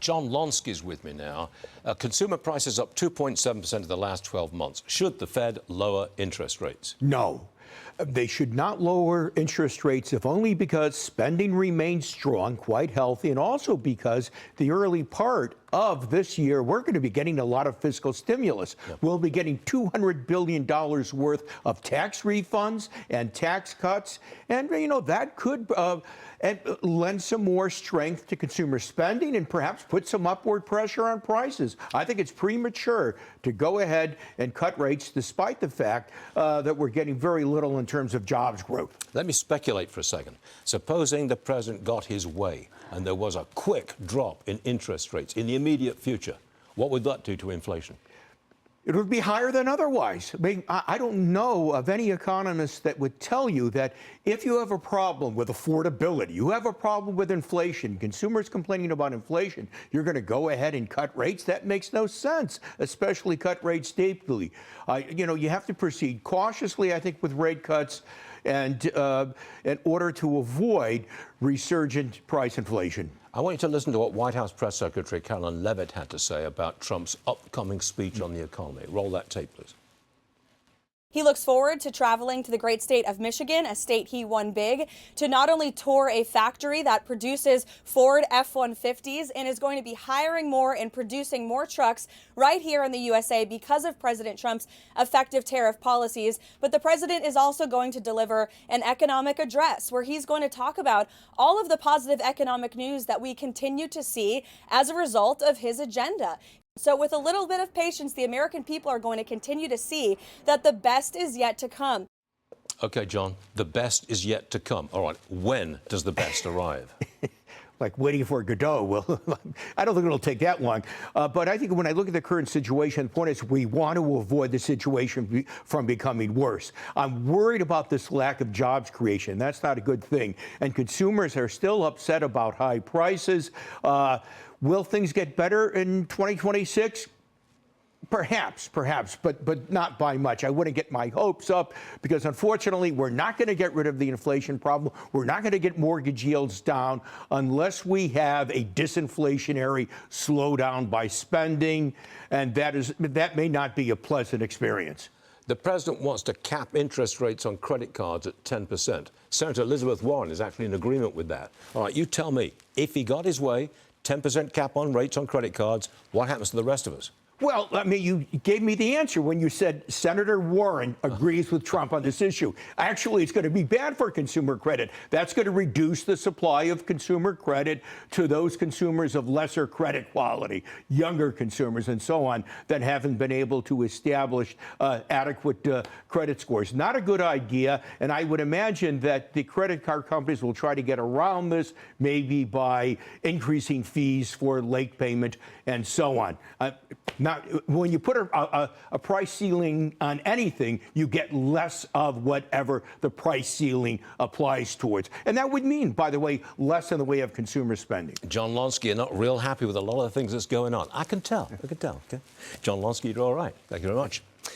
John Lonski is with me now. Consumer prices up 2.7% in the last 12 months. Should the Fed lower interest rates? No. They should not lower interest rates, if only because spending remains strong, quite healthy, and also because the early part of this year, we're going to be getting a lot of fiscal stimulus. Yep. We'll be getting $200 billion worth of tax refunds and tax cuts. And, you know, that could lend some more strength to consumer spending and perhaps put some upward pressure on prices. I think it's premature to go ahead and cut rates, despite the fact that we're getting very little in terms of jobs growth. Let me speculate for a second. Supposing the president got his way and there was a quick drop in interest rates in the immediate future, what would that do to inflation? It would be higher than otherwise. I mean, I don't know of any economist that would tell you that if you have a problem with affordability, you have a problem with inflation, consumers complaining about inflation, you're going to go ahead and cut rates. That makes no sense, especially cut rates deeply. You know, you have to proceed cautiously, I think, with rate cuts and in order to avoid resurgent price inflation. I want you to listen to what White House Press Secretary Carolyn Leavitt had to say about Trump's upcoming speech on the economy. Roll that tape, please. He looks forward to traveling to the great state of Michigan, a state he won big, to not only tour a factory that produces Ford F-150s and is going to be hiring more and producing more trucks right here in the USA because of President Trump's effective tariff policies. But the president is also going to deliver an economic address where he's going to talk about all of the positive economic news that we continue to see as a result of his agenda. So with a little bit of patience, the American people are going to continue to see that the best is yet to come. Okay, John, the best is yet to come. All right, when does the best arrive? Like waiting for Godot. Well, I don't think it'll take that long. But I think when I look at the current situation, the point is we want to avoid the situation from becoming worse. I'm worried about this lack of jobs creation. That's not a good thing. And consumers are still upset about high prices. Will things get better in 2026? Perhaps, but not by much. I wouldn't get my hopes up because, unfortunately, we're not going to get rid of the inflation problem. We're not going to get mortgage yields down unless we have a disinflationary slowdown by spending, and that may not be a pleasant experience. The president wants to cap interest rates on credit cards at 10%. Senator Elizabeth Warren is actually in agreement with that. All right, you tell me, if he got his way, 10% cap on rates on credit cards, what happens to the rest of us? Well, I mean, you gave me the answer when you said Senator Warren agrees with Trump on this issue. Actually, it's going to be bad for consumer credit. That's going to reduce the supply of consumer credit to those consumers of lesser credit quality, younger consumers and so on, that haven't been able to establish adequate credit scores. Not a good idea, and I would imagine that the credit card companies will try to get around this, maybe by increasing fees for late payment and so on. Now, when you put a price ceiling on anything, you get less of whatever the price ceiling applies towards. And that would mean, by the way, less in the way of consumer spending. John Lonski, you're not real happy with a lot of the things that's going on. I can tell. Okay? John Lonski, you're all right. Thank you very much.